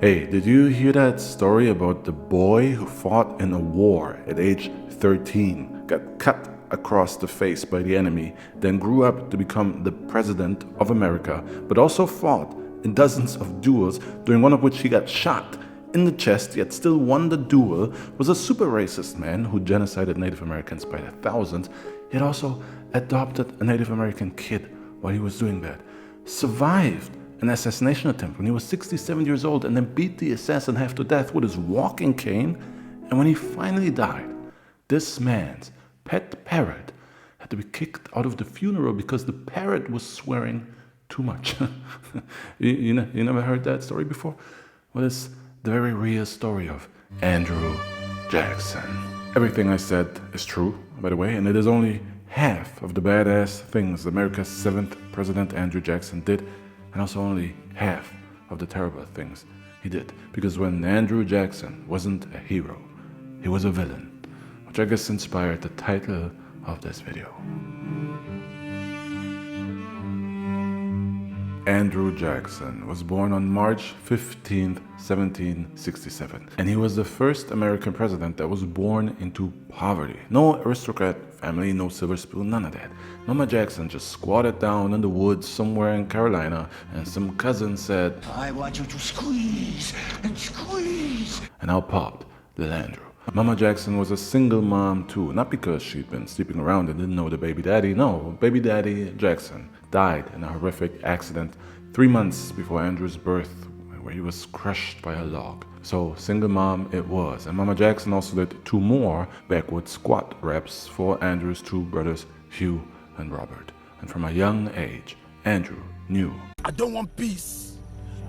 Hey, did you hear that story about the boy who fought in a war at age 13, got cut across the face by the enemy, then grew up to become the President of America, but also fought in dozens of duels, during one of which he got shot in the chest, yet still won the duel, was a super racist man who genocided Native Americans by the thousands, yet also adopted a Native American kid while he was doing that, survived an assassination attempt when he was 67 years old, and then beat the assassin half to death with his walking cane. And when he finally died, this man's pet parrot had to be kicked out of the funeral because the parrot was swearing too much. you never heard that story before? Well, it's the very real story of Andrew Jackson. Everything I said is true, by the way, and it is only half of the badass things America's 7th President Andrew Jackson did, and also only half of the terrible things he did. Because when Andrew Jackson wasn't a hero, he was a villain, which I guess inspired the title of this video. Andrew Jackson was born on March 15, 1767, and he was the first American president that was born into poverty. No aristocrat family, no silver spoon, none of that. Mama Jackson just squatted down in the woods somewhere in Carolina, and some cousin said, "I want you to squeeze and squeeze." And out popped little Andrew. Mama Jackson was a single mom too, not because she'd been sleeping around and didn't know the baby daddy. No, baby daddy Jackson died in a horrific accident 3 months before Andrew's birth, where he was crushed by a log. So single mom it was, and Mama Jackson also did 2 more backward squat reps for Andrew's 2 brothers, Hugh and Robert. And from a young age, Andrew knew, I don't want peace.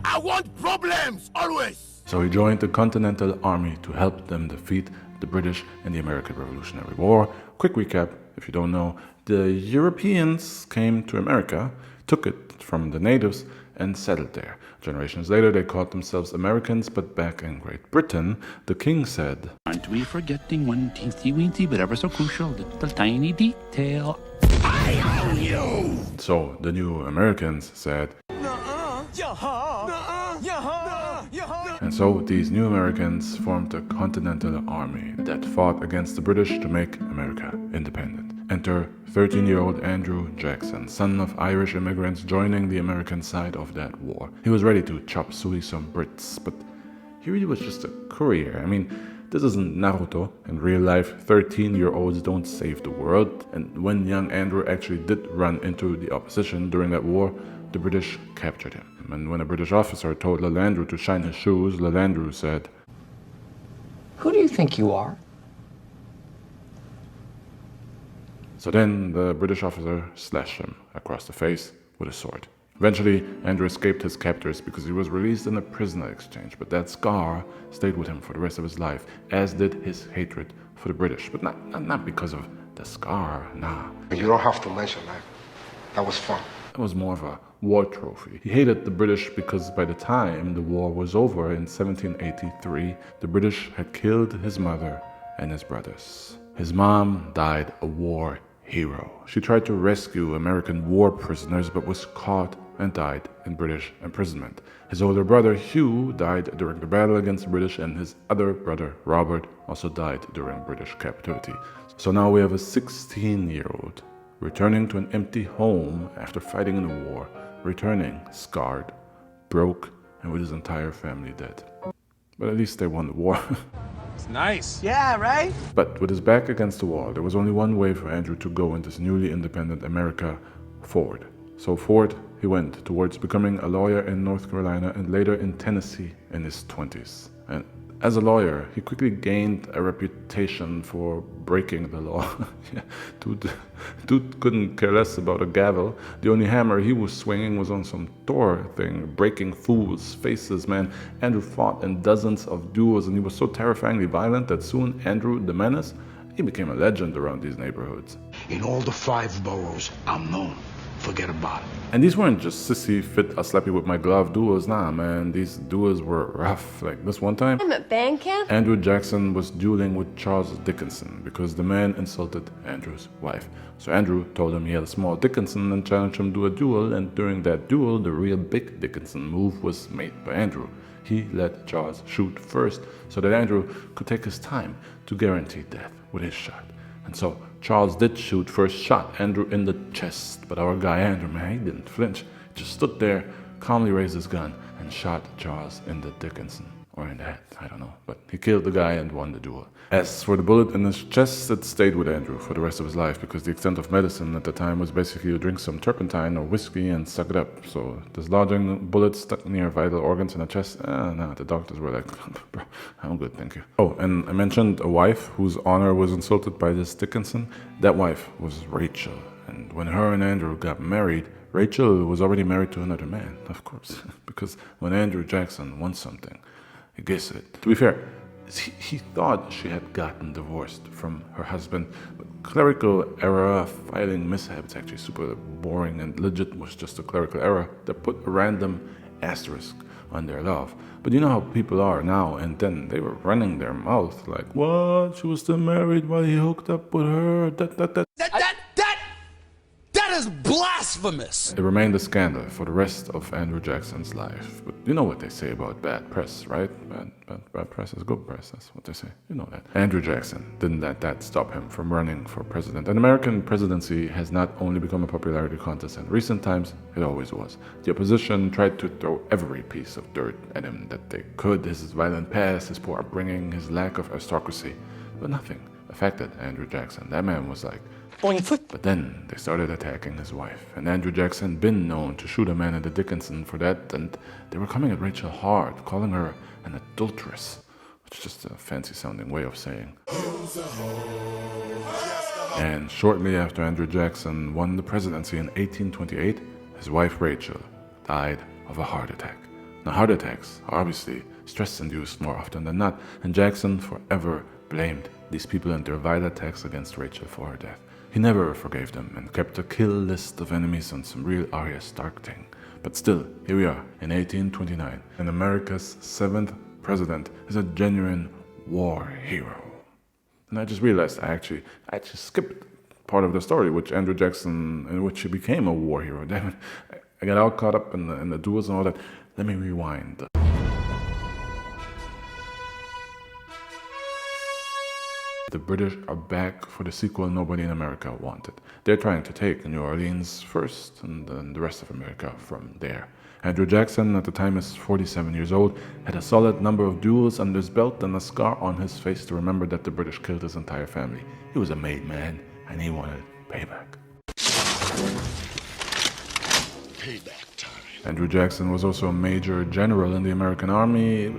I want problems, always. So he joined the Continental Army to help them defeat the British in the American Revolutionary War. Quick recap, if you don't know, the Europeans came to America, took it from the natives, and settled there. Generations later, they called themselves Americans, but back in Great Britain, the king said, Aren't we forgetting one teensy-weensy but ever so crucial little tiny detail? I own you. So the new Americans said, and so these new Americans formed a Continental Army that fought against the British to make America independent. Enter 13-year-old Andrew Jackson, son of Irish immigrants joining the American side of that war. He was ready to chop suey some Brits, but he really was just a courier. I mean, this isn't Naruto. In real life, 13-year-olds don't save the world. And when young Andrew actually did run into the opposition during that war, the British captured him. And when a British officer told little Andrew to shine his shoes, little Andrew said, "Who do you think you are?" So then the British officer slashed him across the face with a sword. Eventually, Andrew escaped his captors because he was released in a prisoner exchange, but that scar stayed with him for the rest of his life, as did his hatred for the British. But not because of the scar, nah. You don't have to mention that. That was fun. It was more of a war trophy. He hated the British because by the time the war was over in 1783, the British had killed his mother and his brothers. His mom died a war hero. She tried to rescue American war prisoners but was caught and died in British imprisonment. His older brother Hugh died during the battle against the British, and his other brother Robert also died during British captivity. So now we have a 16-year-old returning to an empty home after fighting in a war, returning scarred, broke, and with his entire family dead. But at least they won the war. It's nice. Yeah, right? But with his back against the wall, there was only one way for Andrew to go in this newly independent America: forward. So forward he went towards becoming a lawyer in North Carolina and later in Tennessee in his 20s. And as a lawyer, he quickly gained a reputation for breaking the law. Yeah, dude couldn't care less about a gavel. The only hammer he was swinging was on some Thor thing, breaking fools' faces, man. Andrew fought in dozens of duels, and he was so terrifyingly violent that soon Andrew the Menace, he became a legend around these neighborhoods. In all the 5 boroughs, I'm known. Forget about it. And these weren't just sissy fit I'll slap you with my glove duels, nah man, these duels were rough. Like this one time, I'm at band camp. Andrew Jackson was dueling with Charles Dickinson because the man insulted Andrew's wife. So Andrew told him he had a small Dickinson and challenged him to a duel, and during that duel, the real big Dickinson move was made by Andrew. he let Charles shoot first so that Andrew could take his time to guarantee death with his shot. And so Charles did shoot first, shot Andrew in the chest, but our guy Andrew, man, he didn't flinch. He just stood there, calmly raised his gun, and shot Charles in the Dickinson. Or in the head, I don't know. But he killed the guy and won the duel. As for the bullet in his chest, it stayed with Andrew for the rest of his life because the extent of medicine at the time was basically to drink some turpentine or whiskey and suck it up. So dislodging bullets stuck near vital organs in the chest, no, the doctors were like, bro, I'm good, thank you. Oh, and I mentioned a wife whose honor was insulted by this Dickinson. That wife was Rachel. And when her and Andrew got married, Rachel was already married to another man, of course. Because when Andrew Jackson wants something, he gets it. To be fair, he thought she had gotten divorced from her husband, but clerical error filing mishap, it's actually super boring and legit, was just a clerical error that put a random asterisk on their love. But you know how people are now and then. They were running their mouth like, what? She was still married while he hooked up with her. That is blasphemous. It remained a scandal for the rest of Andrew Jackson's life. But you know what they say about bad press, right? Bad press is good press, that's what they say. You know that. Andrew Jackson didn't let that stop him from running for president. An American presidency has not only become a popularity contest in recent times, it always was. The opposition tried to throw every piece of dirt at him that they could, his violent past, his poor upbringing, his lack of aristocracy. But nothing affected Andrew Jackson. That man was like, but then they started attacking his wife, and Andrew Jackson been known to shoot a man in the Dickinson for that, and they were coming at Rachel hard, calling her an adulteress, which is just a fancy sounding way of saying. And shortly after Andrew Jackson won the presidency in 1828, his wife Rachel died of a heart attack. Now heart attacks are obviously stress-induced more often than not, and Jackson forever blamed these people and their violent attacks against Rachel for her death. He never forgave them and kept a kill list of enemies on some real Arya Stark thing. But still, here we are in 1829, and America's 7th president is a genuine war hero. And I just realized I actually skipped part of the story, Andrew Jackson, in which he became a war hero. Damn it, I got all caught up in the duels and all that. Let me rewind. The British are back for the sequel nobody in America wanted. They're trying to take New Orleans first and then the rest of America from there. Andrew Jackson, at the time is 47 years old, had a solid number of duels under his belt and a scar on his face to remember that the British killed his entire family. He was a made man and he wanted payback. Payback time. Andrew Jackson was also a major general in the American Army,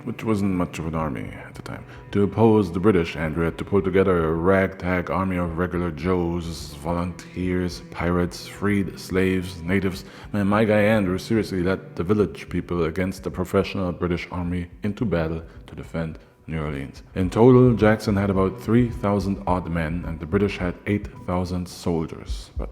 which wasn't much of an army at the time. To oppose the British, Andrew had to pull together a ragtag army of regular Joes, volunteers, pirates, freed slaves, natives. Man, my guy Andrew seriously led the village people against the professional British army into battle to defend New Orleans. In total, Jackson had about 3,000 odd men, and the British had 8,000 soldiers. But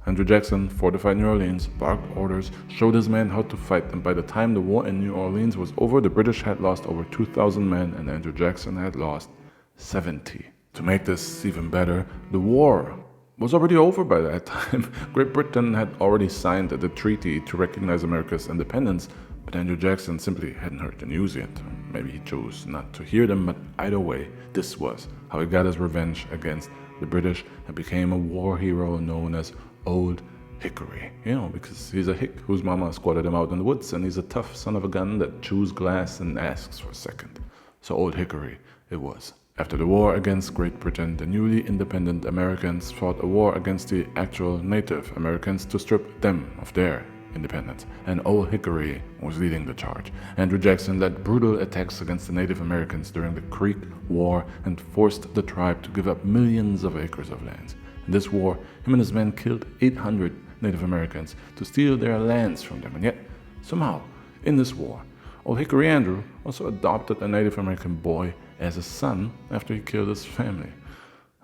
Andrew Jackson fortified New Orleans, barked orders, showed his men how to fight, and by the time the war in New Orleans was over, the British had lost over 2,000 men and Andrew Jackson had lost 70. To make this even better, the war was already over by that time. Great Britain had already signed the treaty to recognize America's independence, but Andrew Jackson simply hadn't heard the news yet. Maybe he chose not to hear them, but either way, this was how he got his revenge against the British and became a war hero known as Old Hickory, because he's a hick whose mama squatted him out in the woods, and he's a tough son of a gun that chews glass and asks for a second. So Old Hickory it was. After the war against Great Britain, the newly independent Americans fought a war against the actual Native Americans to strip them of their independence, and Old Hickory was leading the charge. Andrew Jackson led brutal attacks against the Native Americans during the Creek War and forced the tribe to give up millions of acres of land. In this war, him and his men killed 800 Native Americans to steal their lands from them, and yet, somehow, in this war, Old Hickory Andrew also adopted a Native American boy as a son after he killed his family.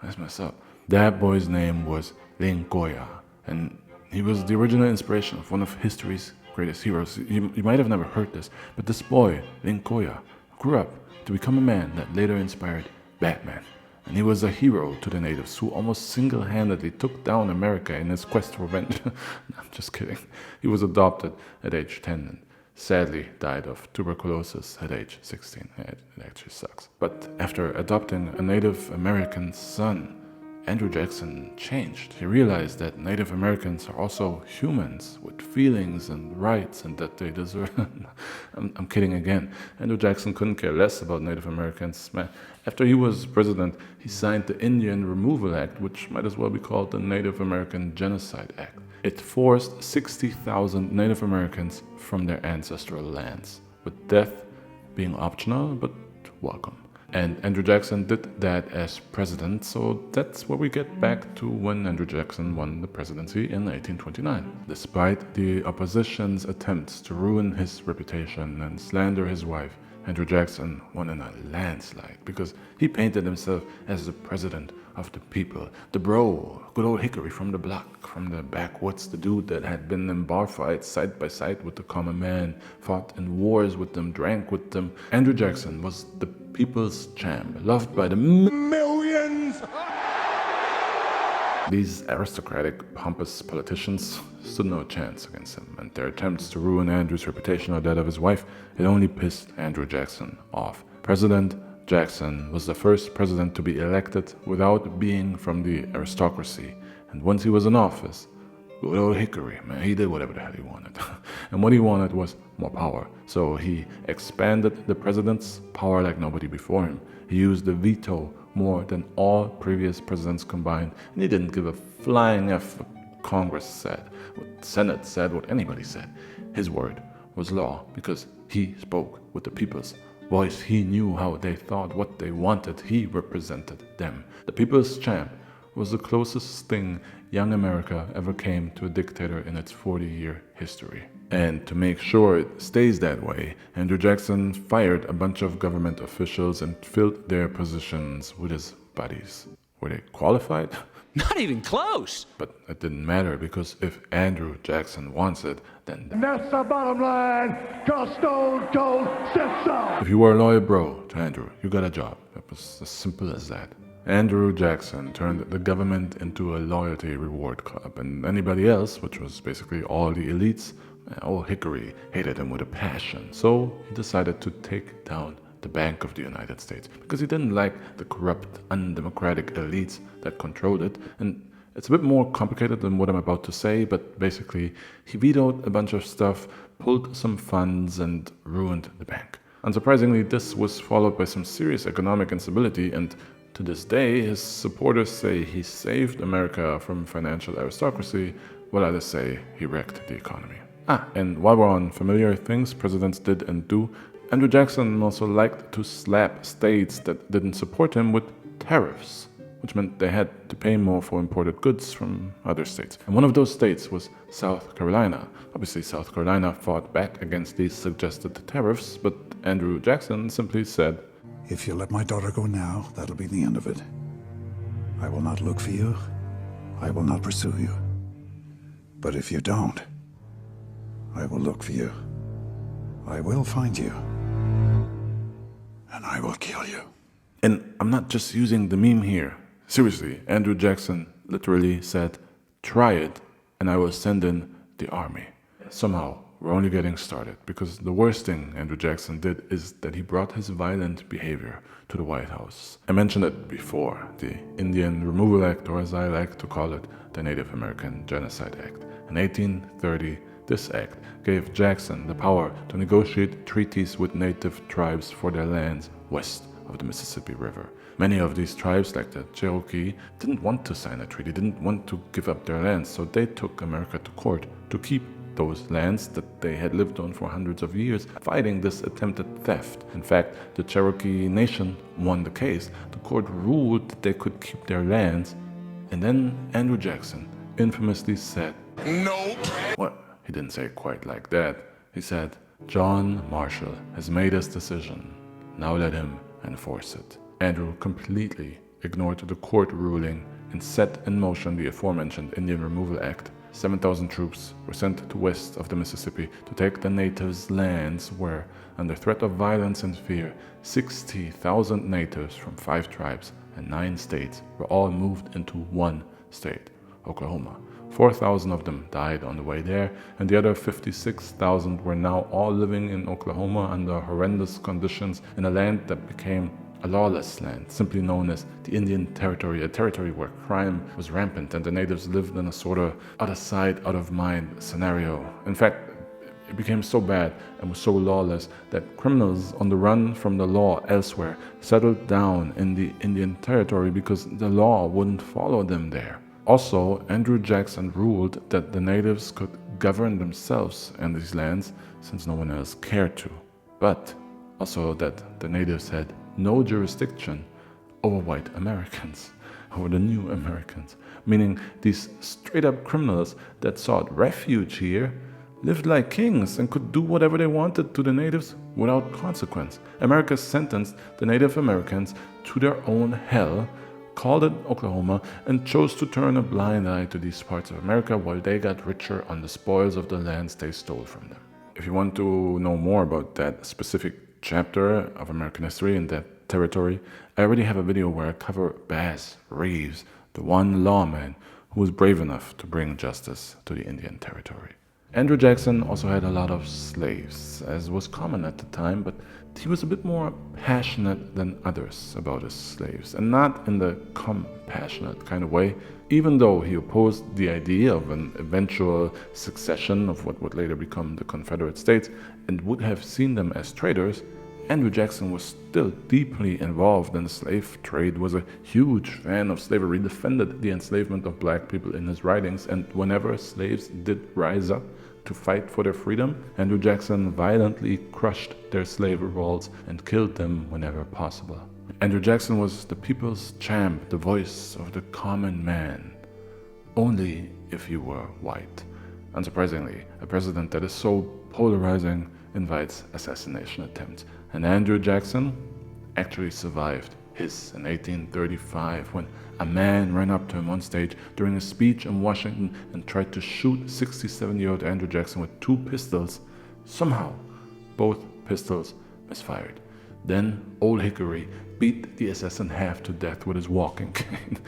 That's messed up. That boy's name was Linkoya, and he was the original inspiration of one of history's greatest heroes. You might have never heard this, but this boy, Linkoya, grew up to become a man that later inspired Batman. And he was a hero to the natives who almost single-handedly took down America in his quest for revenge. No, I'm just kidding. He was adopted at age 10 and sadly died of tuberculosis at age 16. It actually sucks. But after adopting a Native American son, Andrew Jackson changed. He realized that Native Americans are also humans with feelings and rights and that they deserve... I'm kidding again. Andrew Jackson couldn't care less about Native Americans. Man, after he was president, he signed the Indian Removal Act, which might as well be called the Native American Genocide Act. It forced 60,000 Native Americans from their ancestral lands, with death being optional but welcome. And Andrew Jackson did that as president, so that's where we get back to when Andrew Jackson won the presidency in 1829. Despite the opposition's attempts to ruin his reputation and slander his wife, Andrew Jackson won in a landslide because he painted himself as the president of the people, the bro, good old Hickory from the block, from the backwoods, the dude that had been in bar fights side by side with the common man, fought in wars with them, drank with them. Andrew Jackson was the people's champ, loved by the Millions! These aristocratic, pompous politicians stood no chance against him, and their attempts to ruin Andrew's reputation or that of his wife, it only pissed Andrew Jackson off. President Jackson was the first president to be elected without being from the aristocracy, and once he was in office, good old Hickory, man, he did whatever the hell he wanted. And what he wanted was more power, so he expanded the president's power like nobody before him. He used the veto more than all previous presidents combined, and he didn't give a flying F what Congress said, what the Senate said, what anybody said. His word was law because he spoke with the people's voice. He knew how they thought, what they wanted. He represented them. The people's champ was the closest thing young America ever came to a dictator in its 40-year history. And to make sure it stays that way, Andrew Jackson fired a bunch of government officials and filled their positions with his buddies. Were they qualified? Not even close. But it didn't matter because if Andrew Jackson wants it, then That's the bottom line, 'cause Stone Cold said so. if you were a loyal bro to Andrew, you got a job. It was as simple as that. Andrew Jackson turned the government into a loyalty reward club, and anybody else, which was basically all the elites, old Hickory hated him with a passion. So he decided to take down the Bank of the United States because he didn't like the corrupt, undemocratic elites that controlled it. And it's a bit more complicated than what I'm about to say, but basically he vetoed a bunch of stuff, pulled some funds, and ruined the bank. Unsurprisingly, this was followed by some serious economic instability, and to this day, his supporters say he saved America from financial aristocracy, while others say he wrecked the economy. And while we're on familiar things presidents did and do, Andrew Jackson also liked to slap states that didn't support him with tariffs, which meant they had to pay more for imported goods from other states. And one of those states was South Carolina. Obviously, South Carolina fought back against these suggested tariffs, but Andrew Jackson simply said, "If you let my daughter go now, that'll be the end of it. I will not look for you. I will not pursue you. But if you don't, I will look for you. I will find you. And I will kill you." And I'm not just using the meme here. Seriously, Andrew Jackson literally said, "Try it, and I will send in the army." Somehow, we're only getting started, because the worst thing Andrew Jackson did is that he brought his violent behavior to the White House. I mentioned it before, the Indian Removal Act, or as I like to call it, the Native American Genocide Act. In 1830, this act gave Jackson the power to negotiate treaties with native tribes for their lands west of the Mississippi River. Many of these tribes, like the Cherokee, didn't want to sign a treaty, didn't want to give up their lands, so they took America to court to keep those lands that they had lived on for hundreds of years, fighting this attempted theft. In fact, the Cherokee Nation won the case. The court ruled that they could keep their lands, and then Andrew Jackson infamously said, Nope. well, he didn't say it quite like that. He said, "John Marshall has made his decision. Now let him enforce it." Andrew completely ignored the court ruling and set in motion the aforementioned Indian Removal Act. 7,000 troops were sent to west of the Mississippi to take the natives' lands where, under threat of violence and fear, 60,000 natives from 5 tribes and 9 states were all moved into one state, Oklahoma. 4,000 of them died on the way there, and the other 56,000 were now all living in Oklahoma under horrendous conditions in a land that became a lawless land, simply known as the Indian Territory, a territory where crime was rampant and the natives lived in a sort of out-of-sight, out-of-mind scenario. In fact, it became so bad and was so lawless that criminals on the run from the law elsewhere settled down in the Indian Territory because the law wouldn't follow them there. Also, Andrew Jackson ruled that the natives could govern themselves in these lands since no one else cared to, but also that the natives had no jurisdiction over white Americans, over the new Americans, meaning these straight-up criminals that sought refuge here lived like kings and could do whatever they wanted to the natives without consequence. America sentenced the Native Americans to their own hell, called it Oklahoma, and chose to turn a blind eye to these parts of America while they got richer on the spoils of the lands they stole from them. If you want to know more about that specific chapter of American history in that territory, I already have a video where I cover Bass Reeves, the one lawman who was brave enough to bring justice to the Indian Territory. Andrew Jackson also had a lot of slaves, as was common at the time, but he was a bit more passionate than others about his slaves, and not in the compassionate kind of way. Even though he opposed the idea of an eventual succession of what would later become the Confederate States and would have seen them as traitors, Andrew Jackson was still deeply involved in the slave trade, was a huge fan of slavery, defended the enslavement of black people in his writings, and whenever slaves did rise up to fight for their freedom, Andrew Jackson violently crushed their slave revolts and killed them whenever possible. Andrew Jackson was the people's champ, the voice of the common man, only if you were white. Unsurprisingly, a president that is so polarizing invites assassination attempts, and Andrew Jackson actually survived his in 1835 when a man ran up to him on stage during a speech in Washington and tried to shoot 67-year-old Andrew Jackson with 2 pistols. Somehow, both pistols misfired. Then Old Hickory beat the assassin half to death with his walking cane.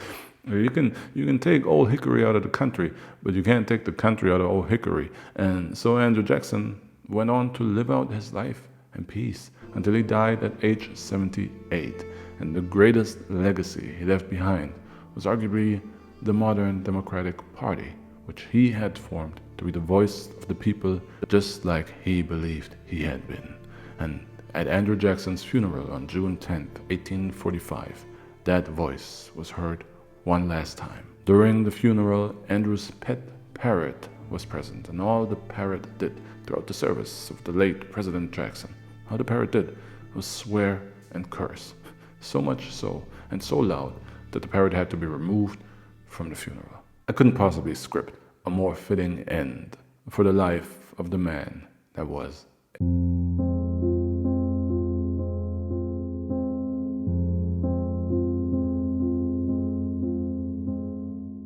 You can take Old Hickory out of the country, but you can't take the country out of Old Hickory. And so Andrew Jackson went on to live out his life in peace until he died at age 78. And the greatest legacy he left behind was arguably the modern Democratic Party, which he had formed to be the voice of the people, just like he believed he had been. And at Andrew Jackson's funeral on June 10, 1845, that voice was heard one last time. During the funeral, Andrew's pet parrot was present, and all the parrot did throughout the service of the late President Jackson, all the parrot did was swear and curse. So much so, and so loud, that the parrot had to be removed from the funeral. I couldn't possibly script a more fitting end for the life of the man that was.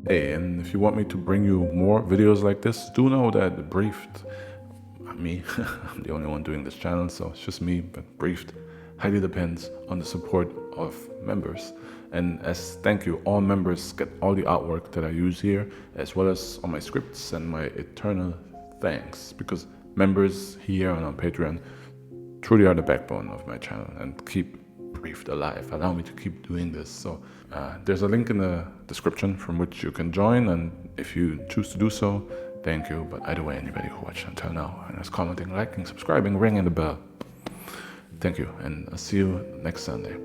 Hey, and if you want me to bring you more videos like this, do know that Briefed, me, I'm the only one doing this channel, so it's just me, but Briefed highly depends on the support of members. And as thank you, all members get all the artwork that I use here, as well as all my scripts and my eternal thanks, because members here and on Patreon truly are the backbone of my channel and keep Briefed alive, allow me to keep doing this. So there's a link in the description from which you can join, and if you choose to do so, thank you. But either way, anybody who watched until now and is commenting, liking, subscribing, ringing the bell, thank you, and I'll see you next Sunday.